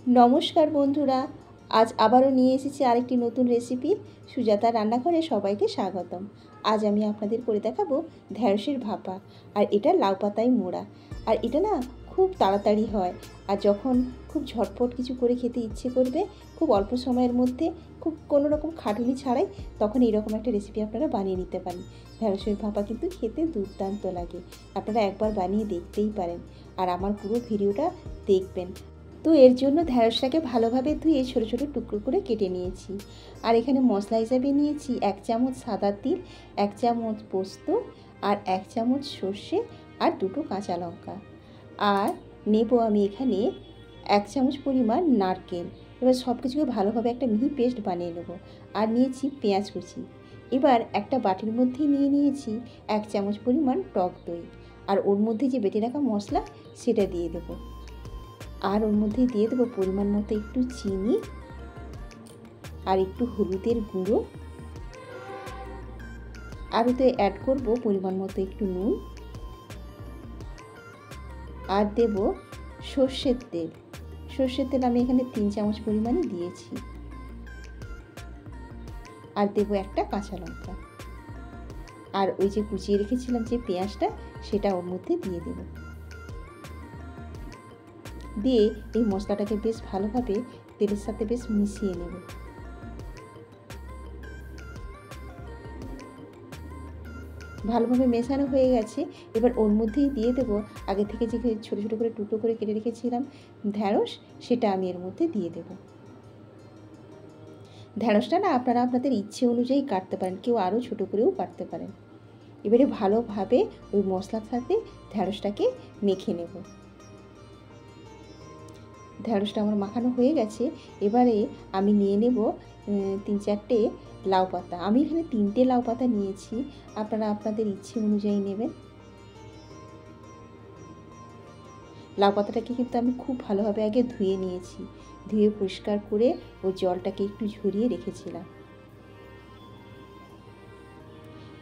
নমস্কার বন্ধুরা, আজ আবারও নিয়ে এসেছি আরেকটি নতুন রেসিপি। সুজাতা রান্নাঘরে সবাইকে স্বাগতম। আজ আমি আপনাদের করে দেখাবো ঢ্যাঁড়সের ভাপা, আর এটা লাউ পাতায় মোড়া। আর এটা না খুব তাড়াতাড়ি হয়, আর যখন খুব ঝটপট কিছু করে খেতে ইচ্ছে করবে খুব অল্প সময়ের মধ্যে, খুব কোনো রকম খাটুনি ছাড়াই, তখন এরকম একটা রেসিপি আপনারা বানিয়ে নিতে পারেন। ঢ্যাঁড়সের ভাপা কিন্তু খেতে দুর্দান্ত লাগে, আপনারা একবার বানিয়ে দেখতেই পারেন। আর আমার পুরো ভিডিওটা দেখবেন। তো এর জন্য ঢ্যাঁড়সটাকে ভালোভাবে ধুয়ে ছোটো ছোটো টুকরো করে কেটে নিয়েছি। আর এখানে মশলা হিসাবে নিয়েছি 1 চামচ সাদা তিল, 1 চামচ পোস্ত, আর 1 চামচ সর্ষে, আর 2টো কাঁচা লঙ্কা। আর নেব আমি এখানে 1 চামচ পরিমাণ নারকেল। এবার সব কিছুকে ভালোভাবে একটা মিহি পেস্ট বানিয়ে নেব। আর নিয়েছি পেঁয়াজ কুচি। এবার একটা বাটির মধ্যে নিয়ে নিয়েছি 1 চামচ পরিমাণ টক দই। আর ওর মধ্যে যে বেটে রাখা মশলা সেটা দিয়ে দেবো। আর ওর মধ্যে দিয়ে দেবো পরিমাণ মতো একটু চিনি, আর একটু হলুদের গুঁড়ো, আর ওতে অ্যাড করব পরিমাণ মতো একটু নুন, আর দেব সর্ষের তেল। সর্ষের তেল আমি এখানে 3 চামচ পরিমাণে দিয়েছি। আর দেব একটা কাঁচা লঙ্কা, আর ওই যে কুচিয়ে রেখেছিলাম যে পেঁয়াজটা সেটা ওর মধ্যে দিয়ে দেব। দিয়ে এই মশলাটাকে বেশ ভালোভাবে তেলের সাথে বেশ মিশিয়ে নেব। ভালোভাবে মেশানো হয়ে গেছে। এবার ওর মধ্যেই দিয়ে দেব আগে থেকে যে ছোটো ছোটো করে টুকরো করে কেটে রেখেছিলাম ঢ্যাঁড়স, সেটা আমি এর মধ্যে দিয়ে দেব। ঢ্যাঁড়সটা না আপনারা আপনাদের ইচ্ছে অনুযায়ী কাটতে পারেন, কেউ আরও ছোটো করেও কাটতে পারেন। এবারে ভালোভাবে ওই মশলার সাথে ঢ্যাঁড়সটাকে মেখে নেব। ঢ্যাঁড়সটা আমার মাখানো হয়ে গেছে। এবারে আমি নিয়ে নেব 3-4টে লাউ পাতা। আমি এখানে 3টে লাউ পাতা নিয়েছি, আপনারা আপনাদের ইচ্ছে অনুযায়ী নেবেন। লাউ পাতাটাকে কিন্তু আমি খুব ভালোভাবে আগে ধুয়ে নিয়েছি, ধুয়ে পরিষ্কার করে ওই জলটাকে একটু ঝরিয়ে রেখেছিলাম।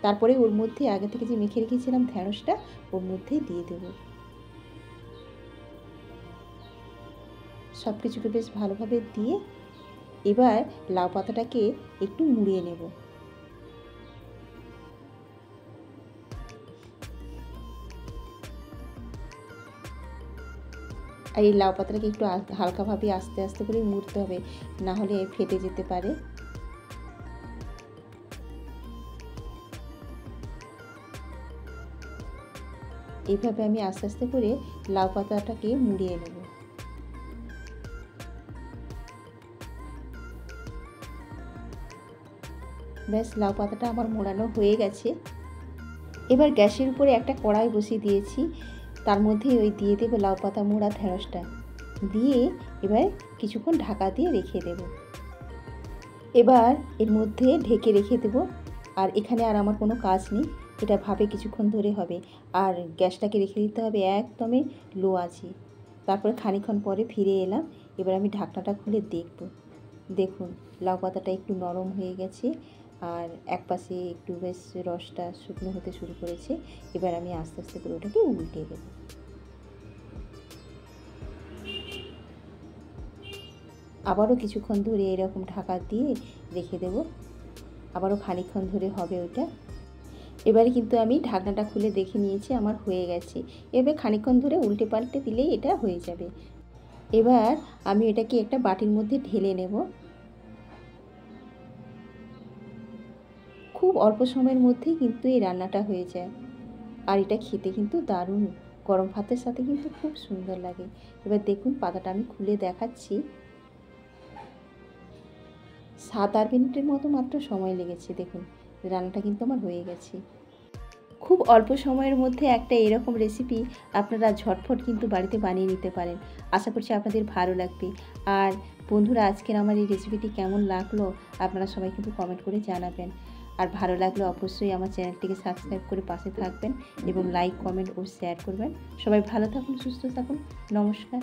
তারপরে ওর মধ্যে আগে থেকে যে মেখে রেখেছিলাম ঢ্যাঁড়সটা ওর মধ্যে দিয়ে দেব। সব কিছুকে বেশ ভালোভাবে দিয়ে এবার লাউ পাতাটাকে একটু মুড়িয়ে নেব। আর এই লাউ পাতাটাকে একটু হালকাভাবে আস্তে আস্তে করে মুড়তে হবে, না হলে ফেটে যেতে পারে। এইভাবে আমি আস্তে আস্তে করে লাউ পাতাটাকে মুড়িয়ে নেব। ব্যাস, লাউ পাতাটা আমার মোড়ানো হয়ে গেছে। এবার গ্যাসের উপরে একটা কড়াই বসিয়ে দিয়েছি, তার মধ্যে ওই দিয়ে দেবো লাউ পাতা মোড়া ঢ্যাঁড়সটা দিয়ে এবার কিছুক্ষণ ঢাকা দিয়ে রেখে দেব। এবার এর মধ্যে ঢেকে রেখে দেব। আর এখানে আর আমার কোনো কাজ নেই, এটা ভাপে কিছুক্ষণ ধরে হবে। আর গ্যাসটাকে রেখে দিতে হবে একদমই লো আছে। তারপরে খানিকক্ষণ পরে ফিরে এলাম। এবার আমি ঢাকনাটা খুলে দেখব। দেখুন লাউ পাতাটা একটু নরম হয়ে গেছে, আর এক পাশে একটু বেশ রসটা শুকনো হতে শুরু করেছে। এবার আমি আস্তে আস্তে করে ওটাকে উল্টে দেব। আবারও কিছুক্ষণ ধরে এরকম ঢাকা দিয়ে রেখে দেব। আবারও খানিকক্ষণ ধরে হবে ওইটা। এবারে কিন্তু আমি ঢাকনাটা খুলে দেখে নিয়েছি, আমার হয়ে গেছে। এবার খানিকক্ষণ ধরে উল্টে পাল্টে দিলেই এটা হয়ে যাবে। এবার আমি এটাকে একটা বাটির মধ্যে ঢেলে নেব। খুব অল্প সময়ের মধ্যেই কিন্তু এই রান্নাটা হয়ে যায়, আর এটা খেতে কিন্তু দারুণ, গরম ভাতের সাথে কিন্তু খুব সুন্দর লাগে। এবার দেখুন পাতাটা আমি খুলে দেখাচ্ছি। 7-8 মিনিটের মতো মাত্র সময় লেগেছে। দেখুন রান্নাটা কিন্তু আমার হয়ে গেছে। খুব অল্প সময়ের মধ্যে একটা এরকম রেসিপি আপনারা ঝটফট কিন্তু বাড়িতে বানিয়ে নিতে পারেন। আশা করছি আপনাদের ভালো লাগবে। আর বন্ধুরা, আজকের আমার এই রেসিপিটি কেমন লাগলো আপনারা সবাই কিন্তু কমেন্ট করে জানাবেন। আর ভালো লাগলে অবশ্যই আমার চ্যানেলটিকে সাবস্ক্রাইব করে পাশে থাকবেন এবং লাইক, কমেন্ট ও শেয়ার করবেন। সবাই ভালো থাকুন, সুস্থ থাকুন। নমস্কার।